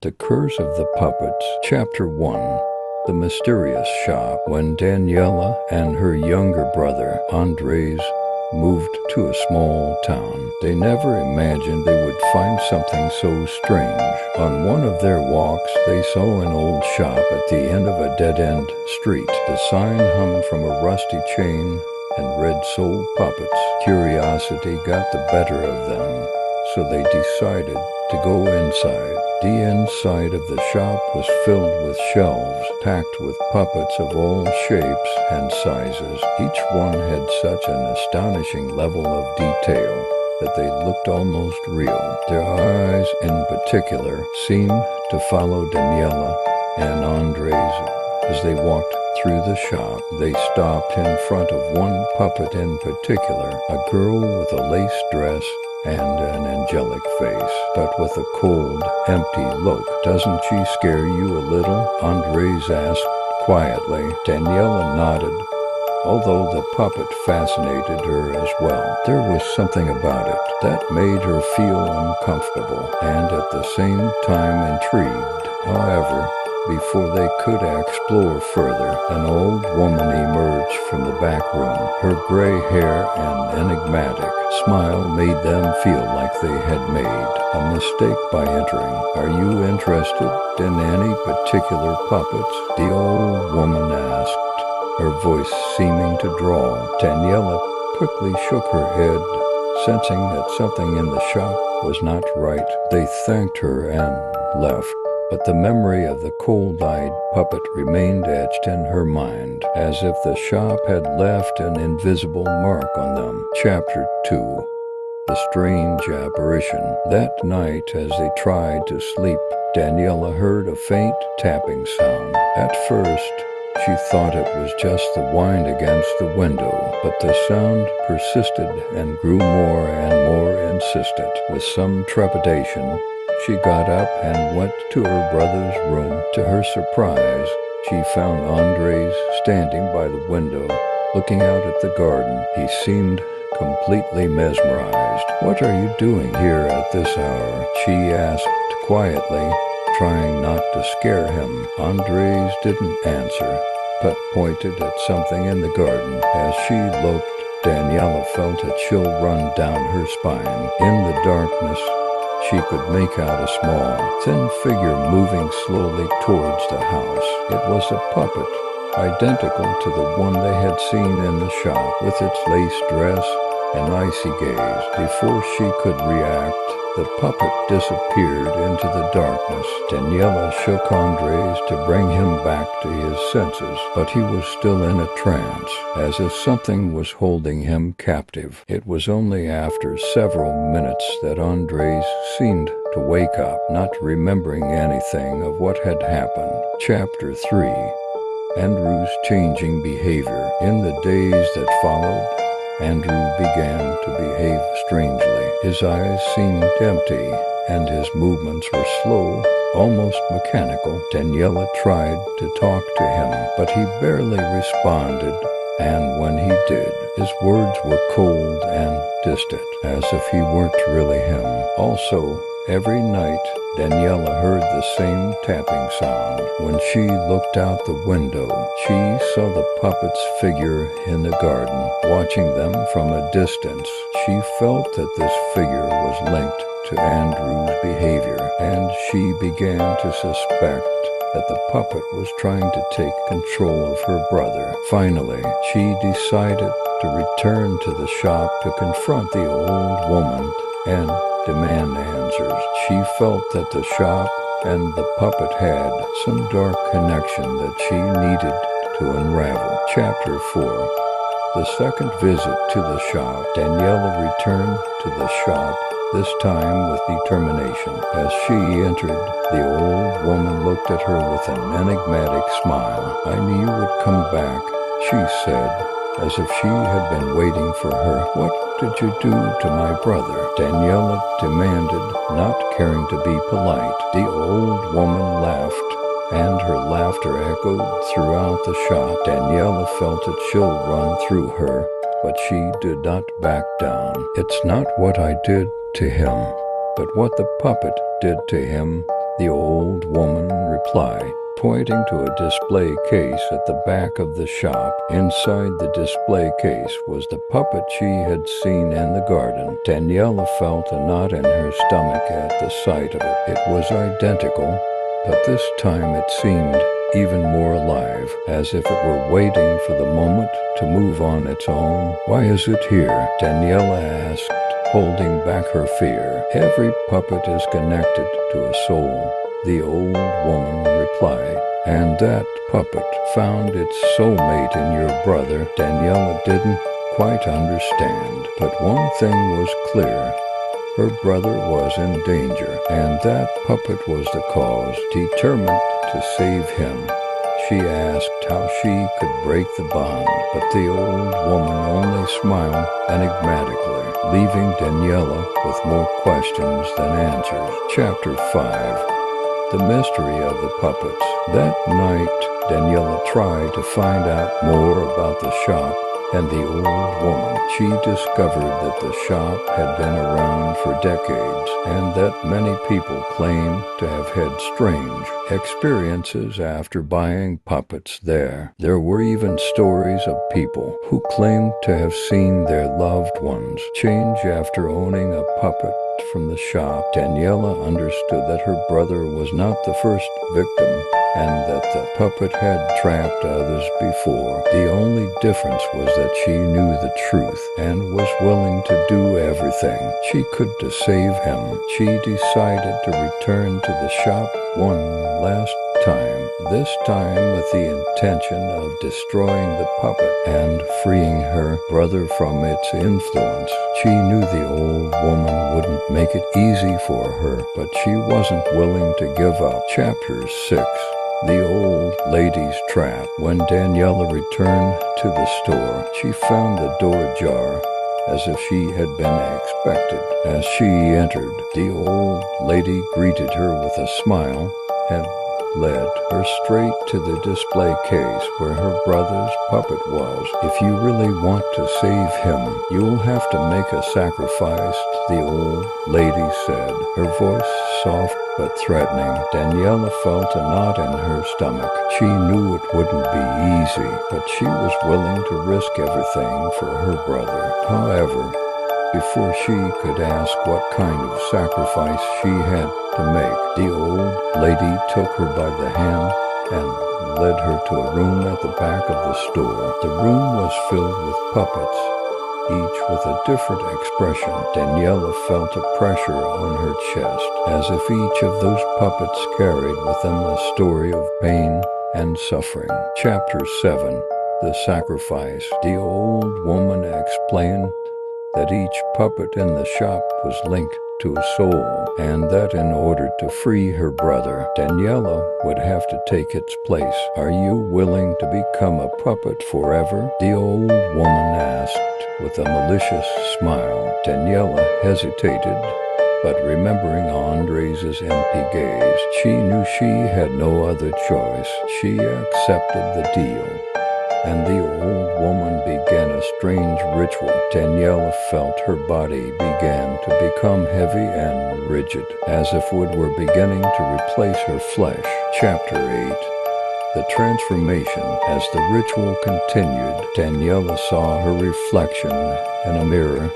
The Curse of the Puppets, Chapter 1. The Mysterious Shop. When Daniela and her younger brother, Andres, moved to a small town, they never imagined they would find something so strange. On one of their walks, they saw an old shop at the end of a dead-end street. The sign hung from a rusty chain and read "Sold Puppets." Curiosity got the better of them, so they decided to go inside. The inside of the shop was filled with shelves packed with puppets of all shapes and sizes. Each one had such an astonishing level of detail that they looked almost real. Their eyes, in particular, seemed to follow Daniela and Andres as they walked through the shop. They stopped in front of one puppet in particular, a girl with a lace dress and an angelic face, but with a cold, empty look. "Doesn't she scare you a little?" Andres asked quietly. Daniela nodded, although the puppet fascinated her as well. There was something about it that made her feel uncomfortable and at the same time intrigued. However, before they could explore further, an old woman emerged from the back room. Her gray hair and enigmatic smile made them feel like they had made a mistake by entering. "Are you interested in any particular puppets?" the old woman asked, her voice seeming to drawl. Daniela quickly shook her head, sensing that something in the shop was not right. They thanked her and left, but the memory of the cold-eyed puppet remained etched in her mind, as if the shop had left an invisible mark on them. Chapter 2. The Strange Apparition. That night, as they tried to sleep, Daniela heard a faint tapping sound. At first, she thought it was just the wind against the window, but the sound persisted and grew more and more insistent. With some trepidation, she got up and went to her brother's room. To her surprise, she found Andres standing by the window, looking out at the garden. He seemed completely mesmerized. "What are you doing here at this hour?" she asked quietly, trying not to scare him. Andres didn't answer, but pointed at something in the garden. As she looked, Daniela felt a chill run down her spine. In the darkness, she could make out a small, thin figure moving slowly towards the house. It was a puppet, identical to the one they had seen in the shop, with its lace dress and icy gaze. Before she could react, the puppet disappeared into the darkness. Daniela shook Andres to bring him back to his senses, but he was still in a trance, as if something was holding him captive. It was only after several minutes that Andres seemed to wake up, not remembering anything of what had happened. Chapter 3. Andrew's Changing Behavior. In the days that followed, Andrew began to behave strangely. His eyes seemed empty, and his movements were slow, almost mechanical. Daniela tried to talk to him, but he barely responded, and when he did, his words were cold and distant, as if he weren't really him. Also, every night, Daniela heard the same tapping sound. When she looked out the window, she saw the puppet's figure in the garden, watching them from a distance. She felt that this figure was linked to Andrew's behavior, and she began to suspect that the puppet was trying to take control of her brother. Finally, she decided to return to the shop to confront the old woman and demand answers. She felt that the shop and the puppet had some dark connection that she needed to unravel. Chapter 4. The second visit to the shop. Daniela returned to the shop, this time with determination. As she entered, the old woman looked at her with an enigmatic smile. "I knew you would come back," she said, as if she had been waiting for her. "What did you do to my brother?" Daniela demanded, not caring to be polite. The old woman laughed, and her laughter echoed throughout the shop. Daniela felt a chill run through her, but she did not back down. "It's not what I did to him, but what the puppet did to him the old woman replied, pointing to a display case at the back of the shop. Inside the display case was the puppet she had seen in the garden. Daniela felt a knot in her stomach at the sight of it. It was identical, but this time it seemed even more alive, as if it were waiting for the moment to move on its own. "Why is it here?" Daniela asked, holding back her fear. "Every puppet is connected to a soul," the old woman replied, "and that puppet found its soulmate in your brother." Daniela didn't quite understand, but one thing was clear. Her brother was in danger, and that puppet was the cause. Determined to save him, she asked how she could break the bond, but the old woman only smiled enigmatically, leaving Daniela with more questions than answers. Chapter 5. The Mystery of the Puppets. That night, Daniela tried to find out more about the shop and the old woman. She discovered that the shop had been around for decades, and that many people claimed to have had strange experiences after buying puppets there. There were even stories of people who claimed to have seen their loved ones change after owning a puppet from the shop. Daniela understood that her brother was not the first victim, and that the puppet had trapped others before. The only difference was that she knew the truth and was willing to do everything she could to save him. She decided to return to the shop one last time, this time with the intention of destroying the puppet and freeing her brother from its influence. She knew the old woman wouldn't make it easy for her, but she wasn't willing to give up. Chapter 6. The Old Lady's Trap. When Daniela returned to the store, she found the door ajar, as if she had been expected. As she entered, the old lady greeted her with a smile and led her straight to the display case where her brother's puppet was. "If you really want to save him, you'll have to make a sacrifice," the old lady said, her voice soft but threatening. Daniela felt a knot in her stomach. She knew it wouldn't be easy, but she was willing to risk everything for her brother. However, before she could ask what kind of sacrifice she had to make, the old lady took her by the hand and led her to a room at the back of the store. The room was filled with puppets, each with a different expression. Daniela felt a pressure on her chest, as if each of those puppets carried with them a story of pain and suffering. Chapter 7. The Sacrifice. The old woman explained that each puppet in the shop was linked to a soul, and that in order to free her brother, Daniela would have to take its place. "Are you willing to become a puppet forever?" the old woman asked with a malicious smile. Daniela hesitated, but remembering Andre's empty gaze, she knew she had no other choice. She accepted the deal, and the old woman began a strange ritual. Daniela felt her body began to become heavy and rigid, as if wood were beginning to replace her flesh. Chapter 8. The Transformation. As the ritual continued, Daniela saw her reflection in a mirror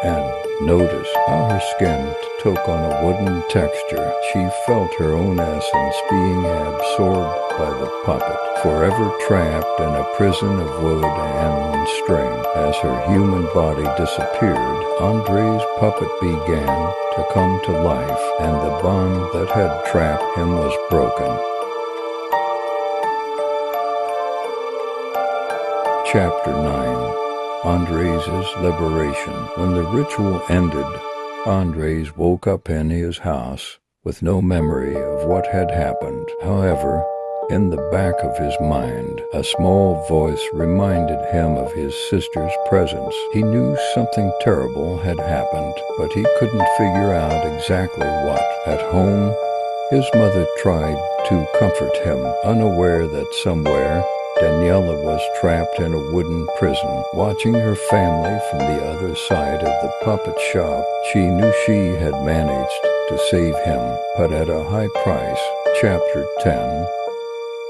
and noticed how her skin took on a wooden texture. She felt her own essence being absorbed by the puppet, forever trapped in a prison of wood and string. As her human body disappeared, Andre's puppet began to come to life, and the bond that had trapped him was broken. Chapter 9. Andres' Liberation. When the ritual ended, Andres woke up in his house with no memory of what had happened. However, in the back of his mind, a small voice reminded him of his sister's presence. He knew something terrible had happened, but he couldn't figure out exactly what. At home, his mother tried to comfort him, unaware that somewhere Daniela was trapped in a wooden prison. Watching her family from the other side of the puppet shop, she knew she had managed to save him, but at a high price. Chapter 10.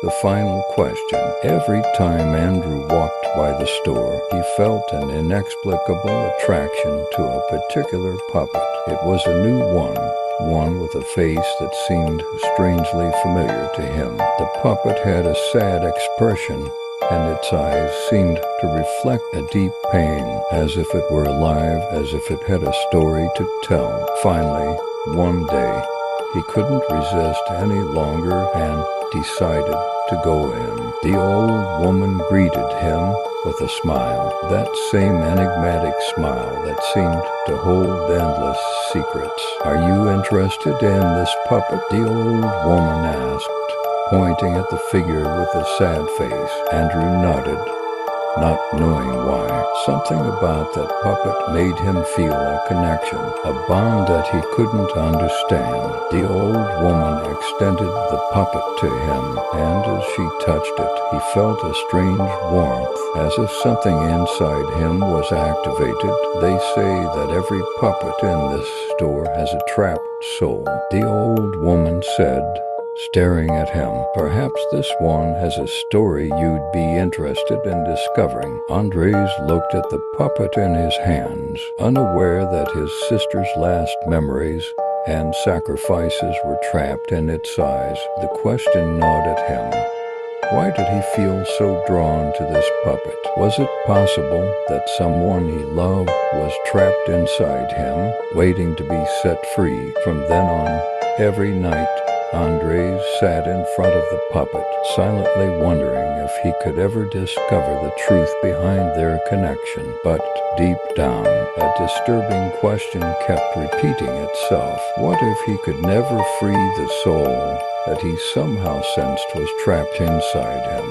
The final question. Every time Andrew walked by the store, he felt an inexplicable attraction to a particular puppet. It was a new one with a face that seemed strangely familiar to him. The puppet had a sad expression, and its eyes seemed to reflect a deep pain, as if it were alive, as if it had a story to tell. Finally, one day, he couldn't resist any longer and decided to go in. The old woman greeted him with a smile, that same enigmatic smile that seemed to hold endless secrets. "Are you interested in this puppet?" the old woman asked, pointing at the figure with a sad face. Andrew nodded, not knowing why. Something about that puppet made him feel a connection, a bond that he couldn't understand. The old woman extended the puppet to him, and as she touched it, he felt a strange warmth, as if something inside him was activated. They say that every puppet in this store has a trapped soul, the old woman said, staring at him. "Perhaps this one has a story you'd be interested in discovering." Andres looked at the puppet in his hands, unaware that his sister's last memories and sacrifices were trapped in its eyes. The question gnawed at him. Why did he feel so drawn to this puppet? Was it possible that someone he loved was trapped inside him, waiting to be set free? From then on, every night, Andres sat in front of the puppet, silently wondering if he could ever discover the truth behind their connection. But deep down, a disturbing question kept repeating itself. What if he could never free the soul that he somehow sensed was trapped inside him?